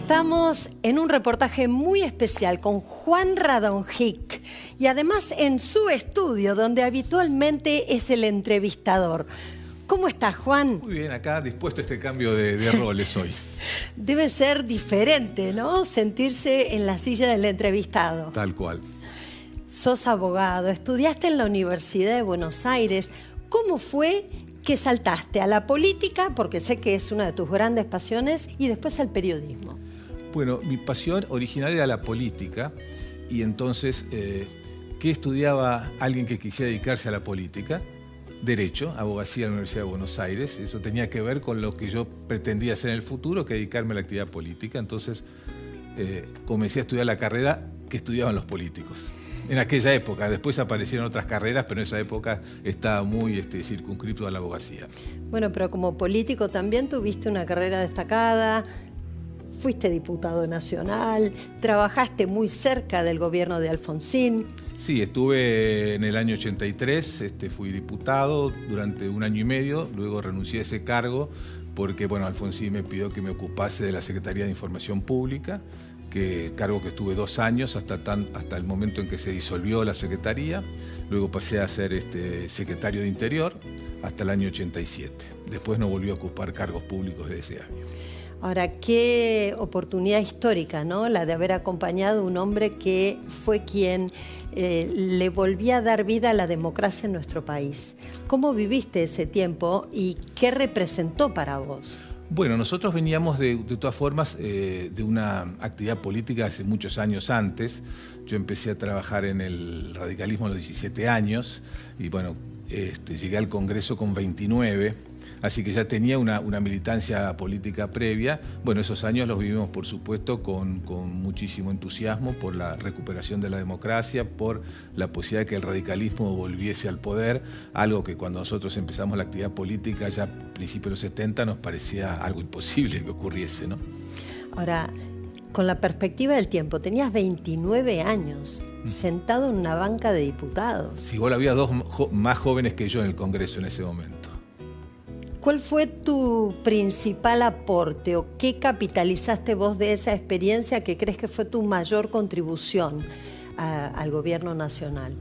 Estamos en un reportaje muy especial con Juan Radonjic y además en su estudio, donde habitualmente es el entrevistador. ¿Cómo estás, Juan? Muy bien, acá dispuesto a este cambio de roles hoy. Debe ser diferente, ¿no? Sentirse en la silla del entrevistado. Tal cual. Sos abogado, estudiaste en la Universidad de Buenos Aires. ¿Cómo fue que saltaste a la política, porque sé que es una de tus grandes pasiones, y después al periodismo? Bueno, mi pasión original era la política y entonces, ¿qué estudiaba alguien que quisiera dedicarse a la política? Derecho, abogacía en la Universidad de Buenos Aires. Eso tenía que ver con lo que yo pretendía hacer en el futuro, que dedicarme a la actividad política. Entonces, comencé a estudiar la carrera que estudiaban los políticos. En aquella época, después aparecieron otras carreras, pero en esa época estaba muy circunscripto a la abogacía. Bueno, pero como político también tuviste una carrera destacada, fuiste diputado nacional, trabajaste muy cerca del gobierno de Alfonsín. Sí, estuve en el año 83, fui diputado durante 1 año y medio, luego renuncié a ese cargo porque, bueno, Alfonsín me pidió que me ocupase de la Secretaría de Información Pública, cargo que estuve 2 años hasta el momento en que se disolvió la Secretaría. Luego pasé a ser secretario de Interior hasta el año 87. Después no volví a ocupar cargos públicos de ese año. Ahora, qué oportunidad histórica, ¿no? La de haber acompañado a un hombre que fue quien le volvía a dar vida a la democracia en nuestro país. ¿Cómo viviste ese tiempo y qué representó para vos? Bueno, nosotros veníamos de todas formas de una actividad política hace muchos años antes. Yo empecé a trabajar en el radicalismo a los 17 años y bueno, llegué al Congreso con 29, así que ya tenía una militancia política previa. Bueno, esos años los vivimos, por supuesto, con muchísimo entusiasmo por la recuperación de la democracia, por la posibilidad de que el radicalismo volviese al poder, algo que cuando nosotros empezamos la actividad política ya a principios de los 70 nos parecía algo imposible que ocurriese, ¿no? Ahora, con la perspectiva del tiempo, tenías 29 años, sentado en una banca de diputados. Sí, igual había 2 más jóvenes que yo en el Congreso en ese momento. ¿Cuál fue tu principal aporte o qué capitalizaste vos de esa experiencia que crees que fue tu mayor contribución al gobierno nacional?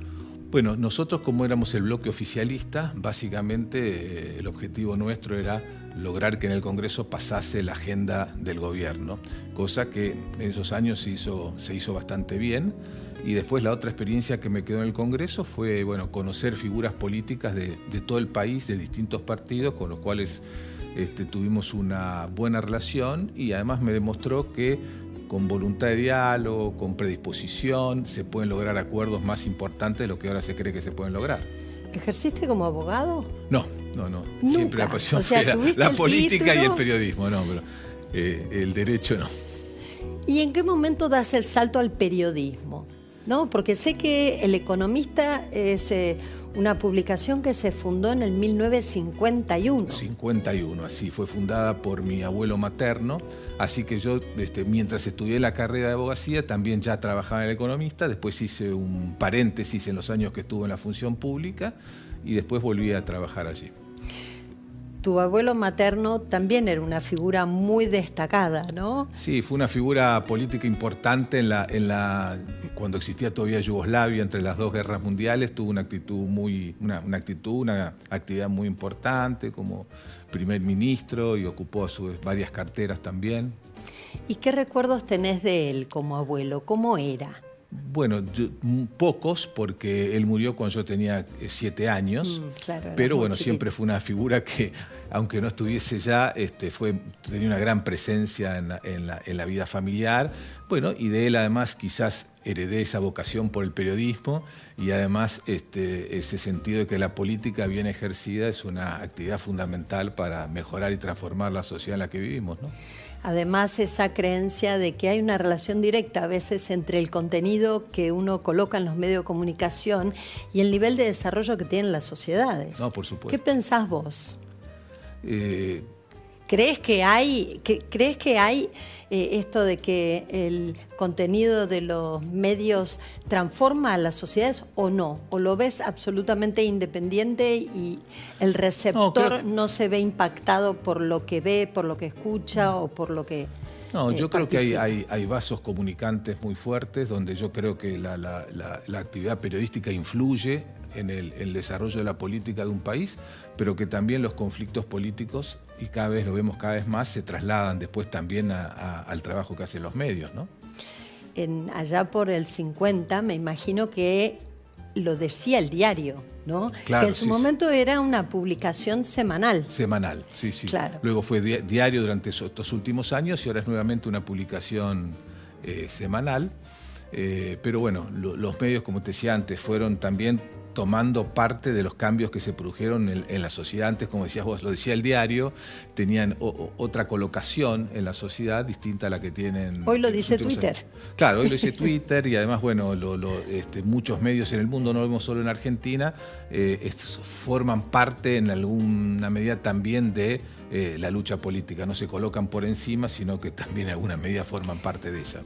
Bueno, nosotros como éramos el bloque oficialista, básicamente el objetivo nuestro era lograr que en el Congreso pasase la agenda del gobierno, cosa que en esos años se hizo bastante bien. Y después la otra experiencia que me quedó en el Congreso fue, bueno, conocer figuras políticas de todo el país, de distintos partidos, con los cuales tuvimos una buena relación y además me demostró que con voluntad de diálogo, con predisposición, se pueden lograr acuerdos más importantes de lo que ahora se cree que se pueden lograr. ¿Ejerciste como abogado? No. ¿Nunca? Siempre la pasión fue la política y el periodismo, no, pero el derecho no. ¿Y en qué momento das el salto al periodismo? ¿No? Porque sé que El Economista es una publicación que se fundó en el 1951. 51, así, fue fundada por mi abuelo materno, así que yo, mientras estudié la carrera de abogacía, también ya trabajaba en El Economista, después hice un paréntesis en los años que estuve en la función pública y después volví a trabajar allí. Tu abuelo materno también era una figura muy destacada, ¿no? Sí, fue una figura política importante cuando existía todavía Yugoslavia, entre las 2 guerras mundiales, tuvo una actividad muy importante como primer ministro y ocupó a su vez varias carteras también. ¿Y qué recuerdos tenés de él como abuelo? ¿Cómo era? Bueno, pocos, porque él murió cuando yo tenía 7 años, claro, pero bueno, siempre fue una figura que, aunque no estuviese ya, tenía una gran presencia en la vida familiar. Bueno, y de él además quizás heredé esa vocación por el periodismo y además ese sentido de que la política bien ejercida es una actividad fundamental para mejorar y transformar la sociedad en la que vivimos, ¿no? Además, esa creencia de que hay una relación directa a veces entre el contenido que uno coloca en los medios de comunicación y el nivel de desarrollo que tienen las sociedades. No, por supuesto. ¿Qué pensás vos? ¿Crees que hay esto de que el contenido de los medios transforma a las sociedades o no? ¿O lo ves absolutamente independiente y el receptor no se ve impactado por lo que ve, por lo que escucha o por lo que No, yo creo que participa. hay vasos comunicantes muy fuertes donde yo creo que la actividad periodística influye en el desarrollo de la política de un país, pero que también los conflictos políticos, y cada vez lo vemos cada vez más, se trasladan después también al trabajo que hacen los medios, ¿no? Allá por el 50, me imagino que lo decía el diario, ¿no? Claro, que en su sí, momento era una publicación semanal. Semanal, sí. Claro. Luego fue diario durante estos últimos años y ahora es nuevamente una publicación semanal. Pero bueno, los medios, como te decía antes, fueron también tomando parte de los cambios que se produjeron en la sociedad. Antes, como decías vos, lo decía el diario, tenían otra colocación en la sociedad distinta a la que tienen. Hoy lo dice Twitter. Años. Claro, hoy lo dice Twitter y además, bueno, muchos medios en el mundo, no lo vemos solo en Argentina, forman parte en alguna medida también de la lucha política. No se colocan por encima, sino que también en alguna medida forman parte de ella.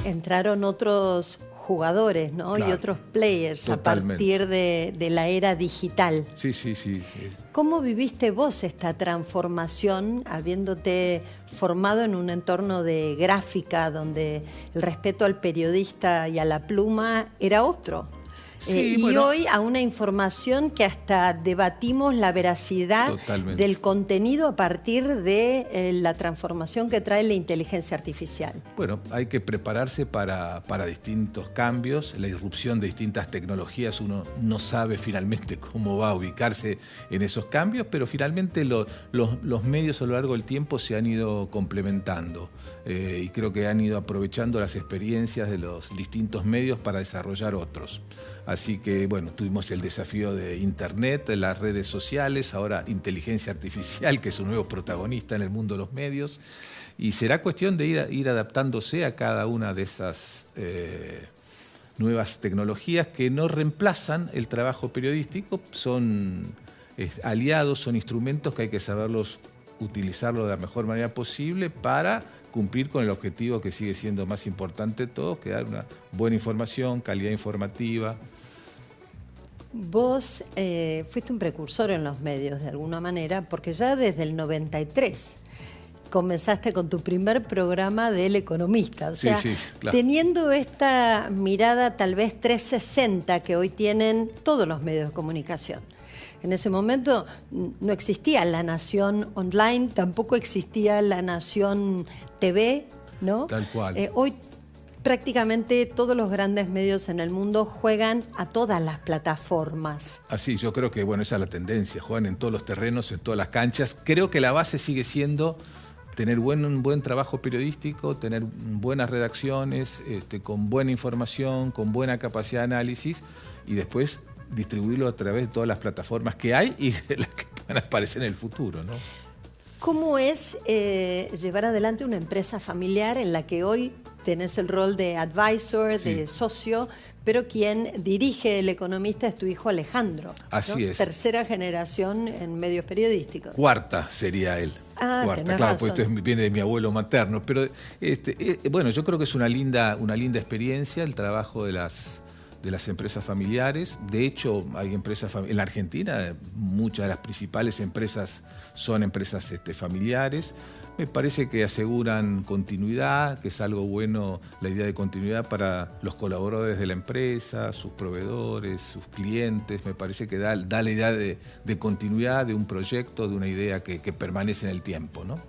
Entraron otros jugadores, ¿no? Claro, y otros players totalmente. A partir de la era digital. Sí. ¿Cómo viviste vos esta transformación, habiéndote formado en un entorno de gráfica donde el respeto al periodista y a la pluma era otro? Sí, y bueno, hoy a una información que hasta debatimos la veracidad totalmente. del contenido a partir de la transformación que trae la inteligencia artificial. Bueno, hay que prepararse para distintos cambios, la irrupción de distintas tecnologías. Uno no sabe finalmente cómo va a ubicarse en esos cambios, pero finalmente los medios a lo largo del tiempo se han ido complementando y creo que han ido aprovechando las experiencias de los distintos medios para desarrollar otros. Así que, bueno, tuvimos el desafío de Internet, de las redes sociales, ahora inteligencia artificial, que es un nuevo protagonista en el mundo de los medios, y será cuestión de ir adaptándose a cada una de esas nuevas tecnologías que no reemplazan el trabajo periodístico, son aliados, son instrumentos que hay que saberlos utilizarlo de la mejor manera posible para cumplir con el objetivo que sigue siendo más importante de todo, que dar una buena información, calidad informativa. Vos fuiste un precursor en los medios de alguna manera, porque ya desde el 93 comenzaste con tu primer programa del Economista. O sea, sí, claro. Teniendo esta mirada tal vez 360 que hoy tienen todos los medios de comunicación. En ese momento no existía La Nación Online, tampoco existía La Nación TV, ¿no? Tal cual. Hoy prácticamente todos los grandes medios en el mundo juegan a todas las plataformas. Así, yo creo que bueno, esa es la tendencia, juegan en todos los terrenos, en todas las canchas. Creo que la base sigue siendo tener un buen trabajo periodístico, tener buenas redacciones, con buena información, con buena capacidad de análisis y después distribuirlo a través de todas las plataformas que hay y de las que van a aparecer en el futuro, ¿no? ¿Cómo es llevar adelante una empresa familiar en la que hoy tenés el rol de advisor, Sí. de socio, pero quien dirige El Economista es tu hijo Alejandro? Así ¿no? es. Tercera generación en medios periodísticos. Cuarta sería él. Cuarta, tenés claro, razón. pues esto viene de mi abuelo materno. Pero bueno, yo creo que es una linda experiencia el trabajo de las empresas familiares. De hecho, hay empresas en la Argentina, muchas de las principales empresas son empresas familiares. Me parece que aseguran continuidad, que es algo bueno la idea de continuidad para los colaboradores de la empresa, sus proveedores, sus clientes. Me parece que da la idea de continuidad de un proyecto, de una idea que permanece en el tiempo, ¿no?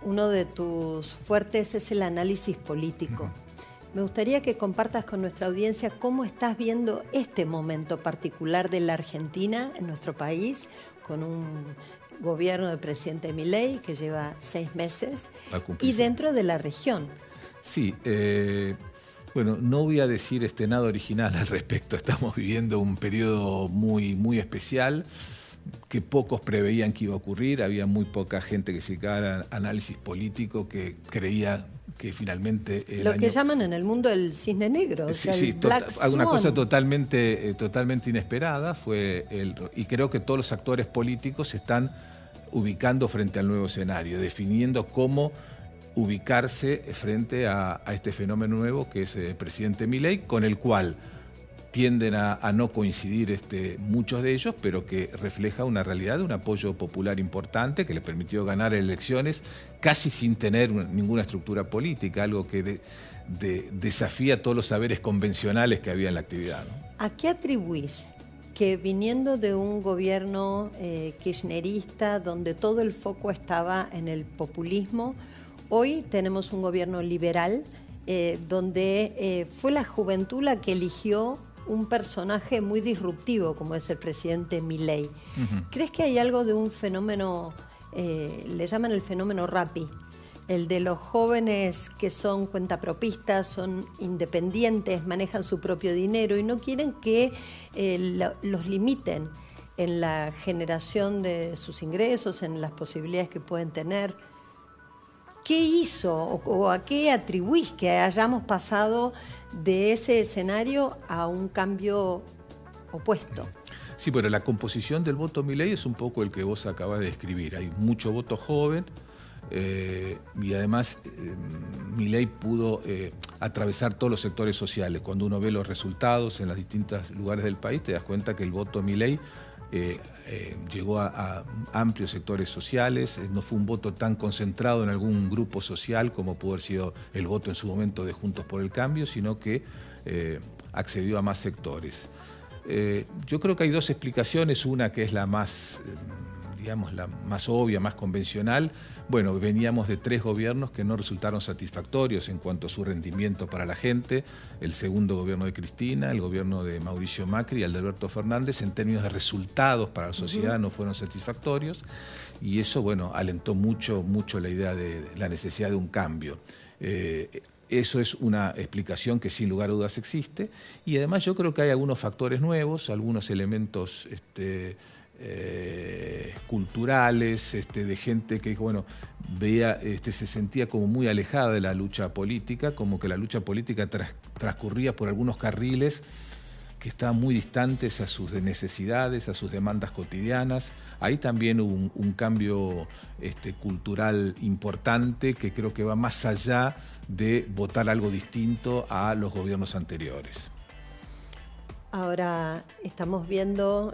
Uno de tus fuertes es el análisis político. Me gustaría que compartas con nuestra audiencia cómo estás viendo este momento particular de la Argentina, en nuestro país, con un gobierno del presidente Milei que lleva 6 meses y dentro de la región. Sí, bueno, no voy a decir nada original al respecto. Estamos viviendo un periodo muy especial que pocos preveían que iba a ocurrir. Había muy poca gente que se dedicaba al análisis político que creía que finalmente... Lo que llaman en el mundo el cisne negro, o sea, el Black Swan. Una cosa totalmente inesperada fue y creo que todos los actores políticos se están ubicando frente al nuevo escenario, definiendo cómo ubicarse frente a este fenómeno nuevo que es el presidente Milei, con el cual tienden a no coincidir muchos de ellos, pero que refleja una realidad de un apoyo popular importante que le permitió ganar elecciones casi sin tener ninguna estructura política, algo que desafía todos los saberes convencionales que había en la actividad, ¿no? ¿A qué atribuís que viniendo de un gobierno kirchnerista donde todo el foco estaba en el populismo, hoy tenemos un gobierno liberal donde fue la juventud la que eligió un personaje muy disruptivo como es el presidente Milei? ¿Crees que hay algo de un fenómeno, le llaman el fenómeno Rappi, el de los jóvenes que son cuentapropistas, son independientes, manejan su propio dinero y no quieren que los limiten en la generación de sus ingresos, en las posibilidades que pueden tener? ¿Qué hizo o a qué atribuís que hayamos pasado de ese escenario a un cambio opuesto? Sí, pero la composición del voto Milei es un poco el que vos acabas de describir. Hay mucho voto joven y además Milei pudo atravesar todos los sectores sociales. Cuando uno ve los resultados en los distintos lugares del país, te das cuenta que el voto Milei llegó a amplios sectores sociales, no fue un voto tan concentrado en algún grupo social como pudo haber sido el voto en su momento de Juntos por el Cambio, sino que accedió a más sectores. Yo creo que hay dos explicaciones, una que es la más, digamos, la más obvia, más convencional. Bueno, veníamos de 3 gobiernos que no resultaron satisfactorios en cuanto a su rendimiento para la gente. El segundo gobierno de Cristina, el gobierno de Mauricio Macri y el de Alberto Fernández, en términos de resultados para la sociedad no fueron satisfactorios. Y eso, bueno, alentó mucho la idea de la necesidad de un cambio. Eso es una explicación que sin lugar a dudas existe. Y además yo creo que hay algunos factores nuevos, algunos elementos culturales, de gente que bueno, veía, se sentía como muy alejada de la lucha política, como que la lucha política transcurría por algunos carriles que estaban muy distantes a sus necesidades, a sus demandas cotidianas. Ahí también hubo un cambio cultural importante que creo que va más allá de votar algo distinto a los gobiernos anteriores. Ahora estamos viendo,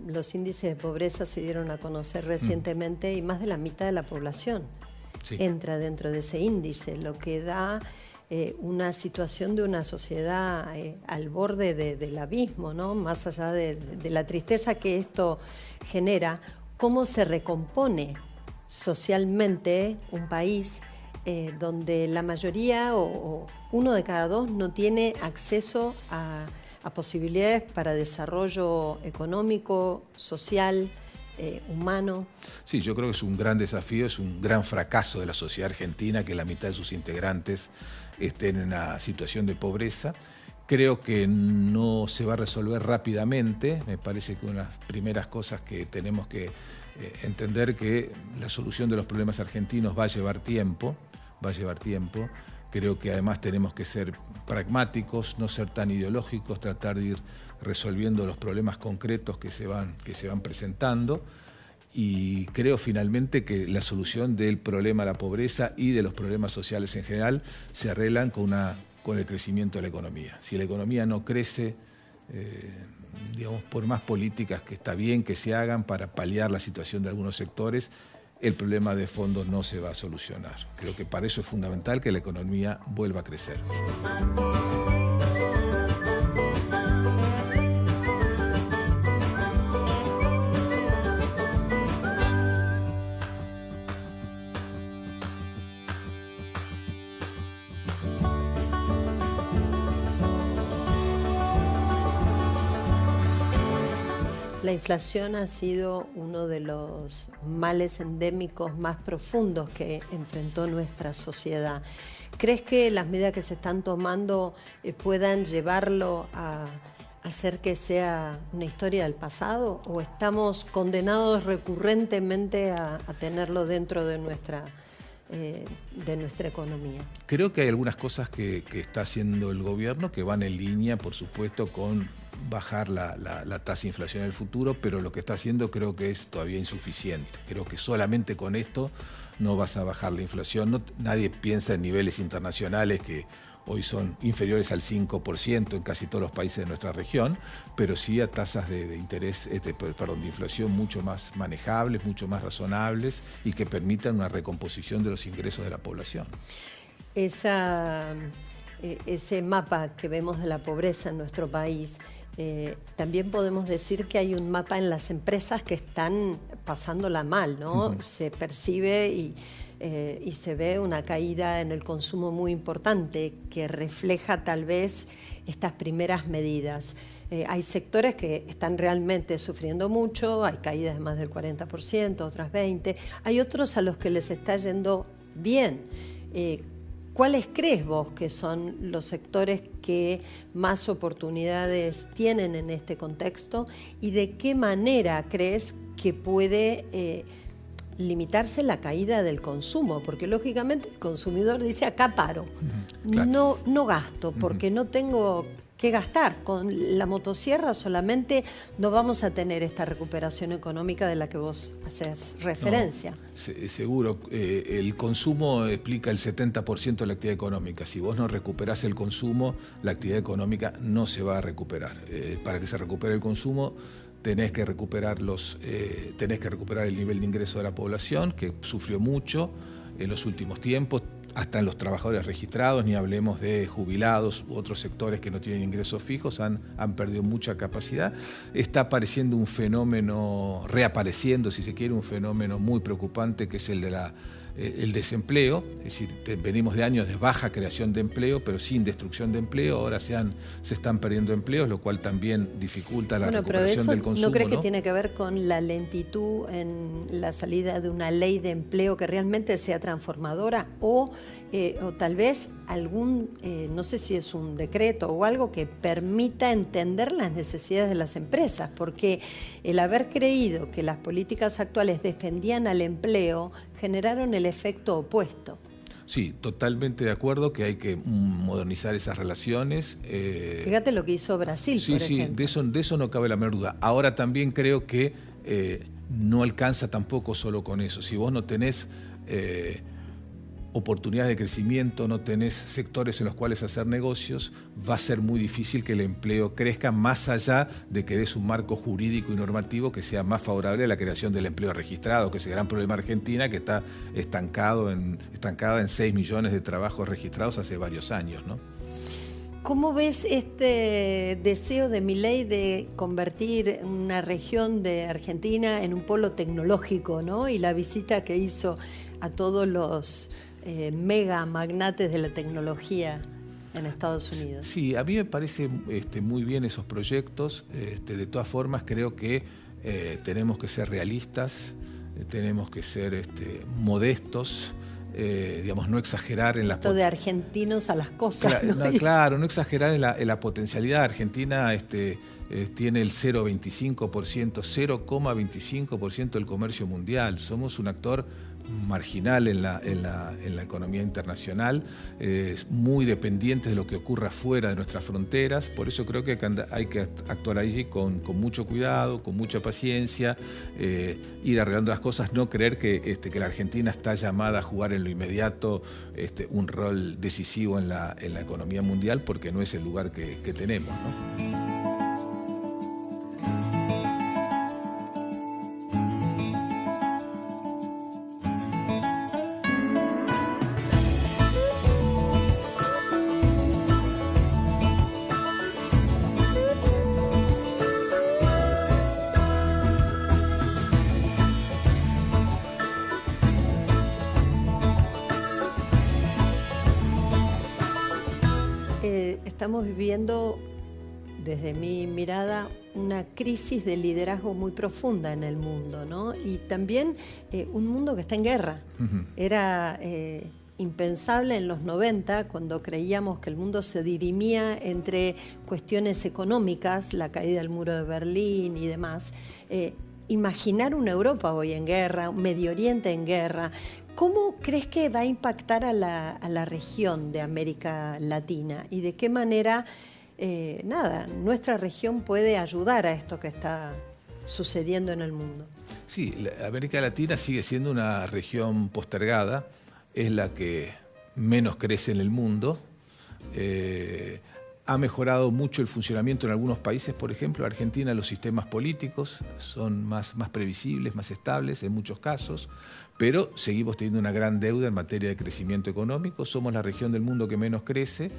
los índices de pobreza se dieron a conocer recientemente y más de la mitad de la población entra dentro de ese índice, lo que da una situación de una sociedad al borde del abismo, ¿no? Más allá de la tristeza que esto genera, cómo se recompone socialmente un país donde la mayoría o 1 de cada 2 no tiene acceso a posibilidades para desarrollo económico, social, humano. Sí, yo creo que es un gran desafío, es un gran fracaso de la sociedad argentina que la mitad de sus integrantes estén en una situación de pobreza. Creo que no se va a resolver rápidamente. Me parece que una de las primeras cosas que tenemos que entender que la solución de los problemas argentinos va a llevar tiempo, Creo que además tenemos que ser pragmáticos, no ser tan ideológicos, tratar de ir resolviendo los problemas concretos que se van presentando. Y creo finalmente que la solución del problema de la pobreza y de los problemas sociales en general se arreglan con el crecimiento de la economía. Si la economía no crece, digamos, por más políticas que está bien que se hagan para paliar la situación de algunos sectores, el problema de fondo no se va a solucionar. Creo que para eso es fundamental que la economía vuelva a crecer. La inflación ha sido uno de los males endémicos más profundos que enfrentó nuestra sociedad. ¿Crees que las medidas que se están tomando puedan llevarlo a hacer que sea una historia del pasado? ¿O estamos condenados recurrentemente a tenerlo dentro de nuestra de nuestra economía. Creo que hay algunas cosas que está haciendo el gobierno que van en línea, por supuesto, con bajar la tasa de inflación en el futuro, pero lo que está haciendo creo que es todavía insuficiente. Creo que solamente con esto no vas a bajar la inflación. No, nadie piensa en niveles internacionales que hoy son inferiores al 5% en casi todos los países de nuestra región, pero sí a tasas de interés, de inflación mucho más manejables, mucho más razonables y que permitan una recomposición de los ingresos de la población. Ese mapa que vemos de la pobreza en nuestro país, también podemos decir que hay un mapa en las empresas que están pasándola mal, ¿no? Uh-huh. Se percibe y se ve una caída en el consumo muy importante que refleja tal vez estas primeras medidas. Hay sectores que están realmente sufriendo mucho, hay caídas de más del 40%, otras 20%, hay otros a los que les está yendo bien. ¿Cuáles crees vos que son los sectores que más oportunidades tienen en este contexto y de qué manera crees que puede limitarse la caída del consumo? Porque lógicamente el consumidor dice acá paro, claro. no gasto porque no tengo que gastar. Con la motosierra solamente no vamos a tener esta recuperación económica de la que vos haces referencia. No, seguro, el consumo explica el 70% de la actividad económica. Si vos no recuperás el consumo, la actividad económica no se va a recuperar. Para que se recupere el consumo, tenés que recuperar el nivel de ingreso de la población, que sufrió mucho en los últimos tiempos, hasta en los trabajadores registrados, ni hablemos de jubilados u otros sectores que no tienen ingresos fijos, han perdido mucha capacidad. Está apareciendo un fenómeno, reapareciendo si se quiere, un fenómeno muy preocupante que es el de el desempleo. Es decir, venimos de años de baja creación de empleo, pero sin destrucción de empleo. Ahora se están perdiendo empleos, lo cual también dificulta la recuperación del consumo. ¿No crees que tiene que ver con la lentitud en la salida de una ley de empleo que realmente sea transformadora? O tal vez no sé si es un decreto o algo que permita entender las necesidades de las empresas, porque el haber creído que las políticas actuales defendían al empleo generaron el efecto opuesto. Sí, totalmente de acuerdo que hay que modernizar esas relaciones. Fíjate lo que hizo Brasil, por ejemplo. Sí, de eso no cabe la menor duda. Ahora también creo que no alcanza tampoco solo con eso. Si vos no tenés oportunidades de crecimiento, no tenés sectores en los cuales hacer negocios, va a ser muy difícil que el empleo crezca más allá de que des un marco jurídico y normativo que sea más favorable a la creación del empleo registrado, que es el gran problema de Argentina, que está estancada en 6 millones de trabajos registrados hace varios años, ¿no? ¿Cómo ves este deseo de Milei de convertir una región de Argentina en un polo tecnológico, ¿no? Y la visita que hizo a todos los mega magnates de la tecnología en Estados Unidos? Sí, a mí me parece muy bien esos proyectos. De todas formas, creo que tenemos que ser realistas, tenemos que ser modestos, no exagerar en las... Esto de argentinos a las cosas. Claro, no exagerar en la potencialidad. Argentina tiene el 0,25% del comercio mundial. Somos un actor marginal en la economía internacional, muy dependientes de lo que ocurra fuera de nuestras fronteras. Por eso creo que hay que actuar allí con mucho cuidado, con mucha paciencia, ir arreglando las cosas, no creer que la Argentina está llamada a jugar en lo inmediato un rol decisivo en la economía mundial, porque no es el lugar que tenemos, ¿no? Estamos viviendo, desde mi mirada, una crisis de liderazgo muy profunda en el mundo, ¿no? Y también un mundo que está en guerra. Uh-huh. Era impensable en los 90, cuando creíamos que el mundo se dirimía entre cuestiones económicas, la caída del muro de Berlín y demás. Imaginar una Europa hoy en guerra, un Medio Oriente en guerra. ¿Cómo crees que va a impactar a la región de América Latina? ¿Y de qué manera, nuestra región puede ayudar a esto que está sucediendo en el mundo? Sí, América Latina sigue siendo una región postergada, es la que menos crece en el mundo. Ha mejorado mucho el funcionamiento en algunos países, por ejemplo, Argentina, los sistemas políticos son más previsibles, más estables en muchos casos, pero seguimos teniendo una gran deuda en materia de crecimiento económico. Somos la región del mundo que menos crece,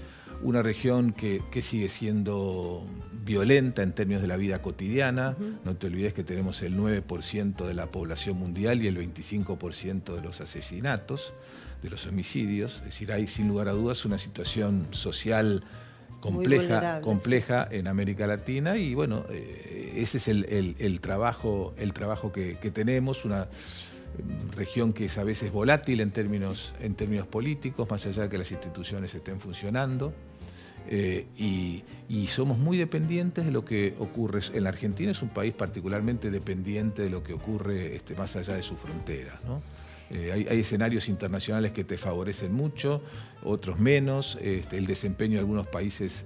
una región que sigue siendo violenta en términos de la vida cotidiana. No te olvides que tenemos el 9% de la población mundial y el 25% de los asesinatos, de los homicidios. Es decir, hay sin lugar a dudas una situación social compleja en América Latina, y bueno, ese es el trabajo que tenemos, una región que es a veces volátil en términos políticos, más allá de que las instituciones estén funcionando, y somos muy dependientes de lo que ocurre. En la Argentina es un país particularmente dependiente de lo que ocurre más allá de sus fronteras, ¿no? Hay escenarios internacionales que te favorecen mucho, otros menos. El desempeño de algunos países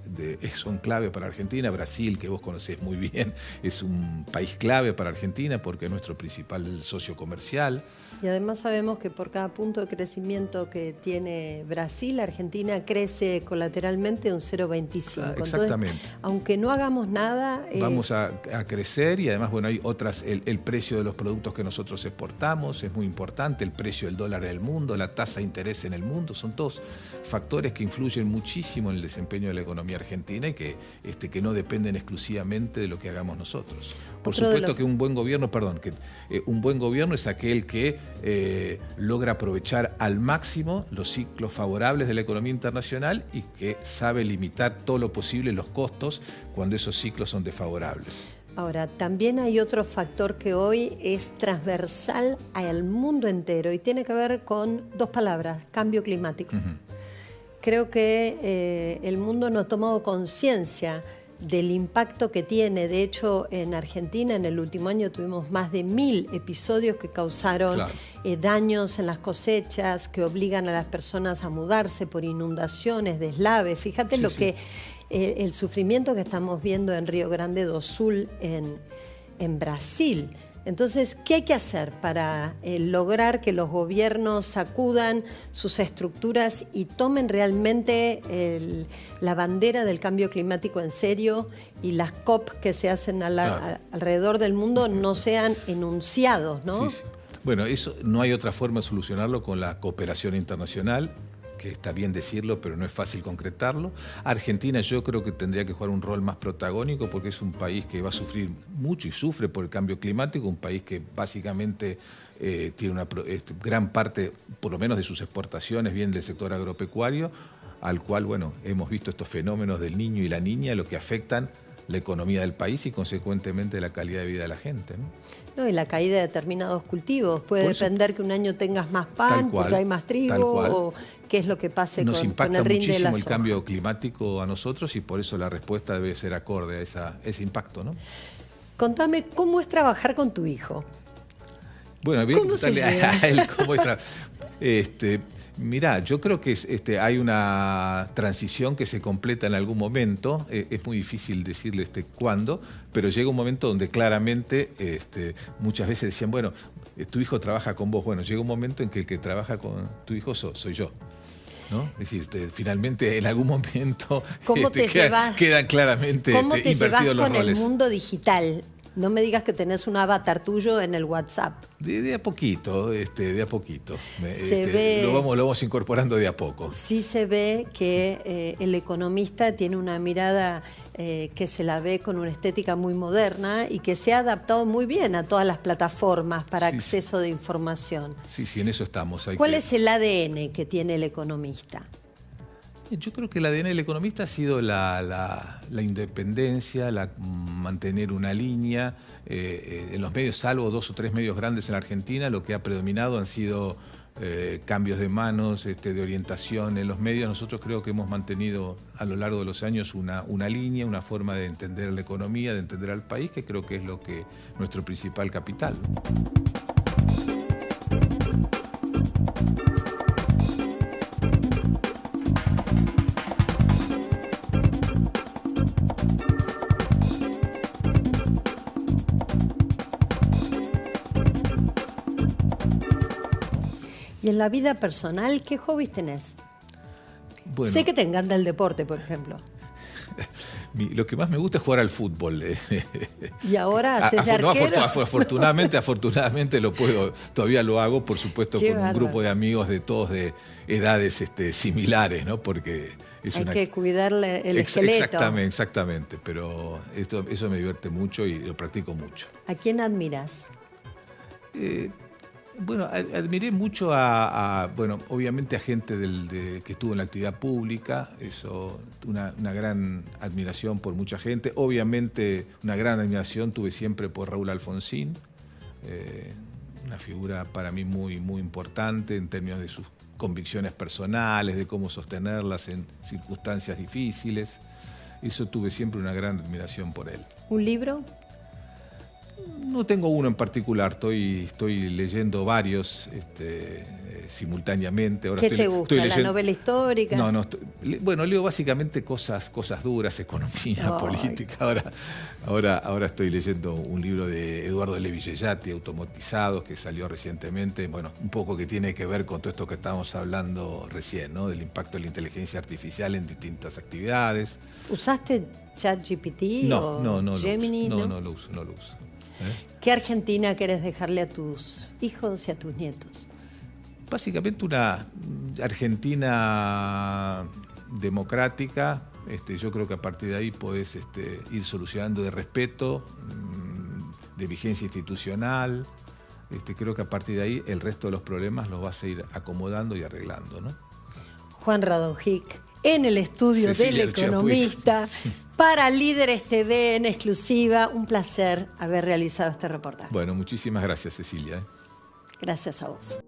son clave para Argentina. Brasil, que vos conocés muy bien, es un país clave para Argentina porque es nuestro principal socio comercial. Y además sabemos que por cada punto de crecimiento que tiene Brasil, Argentina crece colateralmente un 0,25. Exactamente. Entonces, aunque no hagamos nada... Vamos a crecer, y además, bueno, hay otras, el precio de los productos que nosotros exportamos es muy importante, el precio del dólar en el mundo, la tasa de interés en el mundo, son todos factores que influyen muchísimo en el desempeño de la economía argentina y que no dependen exclusivamente de lo que hagamos nosotros. Por supuesto que un buen gobierno, un buen gobierno es aquel que logra aprovechar al máximo los ciclos favorables de la economía internacional y que sabe limitar todo lo posible los costos cuando esos ciclos son desfavorables. Ahora, también hay otro factor que hoy es transversal al mundo entero y tiene que ver con dos palabras: cambio climático. Creo que el mundo no ha tomado conciencia del impacto que tiene. De hecho, en Argentina en el último año tuvimos más de 1000 episodios que causaron daños en las cosechas, que obligan a las personas a mudarse por inundaciones, deslaves. Fíjate el sufrimiento que estamos viendo en Río Grande do Sul, en Brasil. Entonces, ¿qué hay que hacer para lograr que los gobiernos sacudan sus estructuras y tomen realmente la bandera del cambio climático en serio, y las COP que se hacen alrededor del mundo no sean enunciados, ¿no? Sí. Bueno, eso no hay otra forma de solucionarlo con la cooperación internacional, que está bien decirlo, pero no es fácil concretarlo. Argentina yo creo que tendría que jugar un rol más protagónico porque es un país que va a sufrir mucho y sufre por el cambio climático, un país que básicamente tiene una gran parte, por lo menos de sus exportaciones, viene del sector agropecuario, al cual, bueno, hemos visto estos fenómenos del niño y la niña, lo que afectan la economía del país y consecuentemente la calidad de vida de la gente, ¿no? No, y la caída de determinados cultivos. Puede depender que un año tengas más pan porque hay más trigo, o qué es lo que pase con el rinde de la soja. Nos impacta muchísimo el cambio climático a nosotros, y por eso la respuesta debe ser acorde a ese impacto, ¿no? Contame, ¿cómo es trabajar con tu hijo? Bueno, voy a contarle a él cómo es trabajar. Mirá, yo creo que hay una transición que se completa en algún momento. Es muy difícil decirle cuándo, pero llega un momento donde claramente muchas veces decían, bueno, tu hijo trabaja con vos. Bueno, llega un momento en que el que trabaja con tu hijo soy yo, ¿no? Es decir, finalmente en algún momento quedan claramente ¿Cómo te invertidos llevas los con roles. El mundo digital? No me digas que tenés un avatar tuyo en el WhatsApp. De a poquito, de a poquito. Lo vamos incorporando de a poco. Sí se ve que el economista tiene una mirada que se la ve con una estética muy moderna y que se ha adaptado muy bien a todas las plataformas para acceso de información. Sí, en eso estamos. ¿Cuál es el ADN que tiene el economista? Yo creo que el ADN del economista ha sido la independencia, mantener una línea. En los medios, salvo 2 o 3 medios grandes en Argentina, lo que ha predominado han sido cambios de manos, de orientación en los medios. Nosotros creo que hemos mantenido a lo largo de los años una línea, una forma de entender la economía, de entender al país, que creo que es nuestro principal capital. ¿Y en la vida personal qué hobbies tenés? Bueno, Sé que te encanta el deporte, por ejemplo. lo que más me gusta es jugar al fútbol. ¿Y ahora haces de arquero? Afortunadamente lo puedo, todavía lo hago, por supuesto, Qué con un bárbaro. grupo de amigos de todos de edades similares, ¿no? Porque Hay que cuidarle el esqueleto. Exactamente, pero eso me divierte mucho y lo practico mucho. ¿A quién admiras? Bueno, admiré mucho bueno, obviamente a gente que estuvo en la actividad pública, eso, una gran admiración por mucha gente. Obviamente una gran admiración tuve siempre por Raúl Alfonsín, una figura para mí muy, muy importante en términos de sus convicciones personales, de cómo sostenerlas en circunstancias difíciles. Eso tuve siempre una gran admiración por él. ¿Un libro? No tengo uno en particular, estoy leyendo varios simultáneamente. Ahora ¿Qué te gusta? ¿La novela histórica? No, bueno, leo básicamente cosas duras, economía, política. Ahora estoy leyendo un libro de Eduardo Levi Yeyati, Automatizados, que salió recientemente, bueno, un poco que tiene que ver con todo esto que estábamos hablando recién, ¿no? Del impacto de la inteligencia artificial en distintas actividades. ¿Usaste ChatGPT o Gemini? No lo uso. ¿Qué Argentina querés dejarle a tus hijos y a tus nietos? Básicamente una Argentina democrática. Yo creo que a partir de ahí podés ir solucionando de respeto, de vigencia institucional. Creo que a partir de ahí el resto de los problemas los vas a ir acomodando y arreglando, ¿no? Juan Radonjic, en el estudio Cecilia del Economista, para Líderes TV en exclusiva. Un placer haber realizado este reportaje. Bueno, muchísimas gracias, Cecilia. Gracias a vos.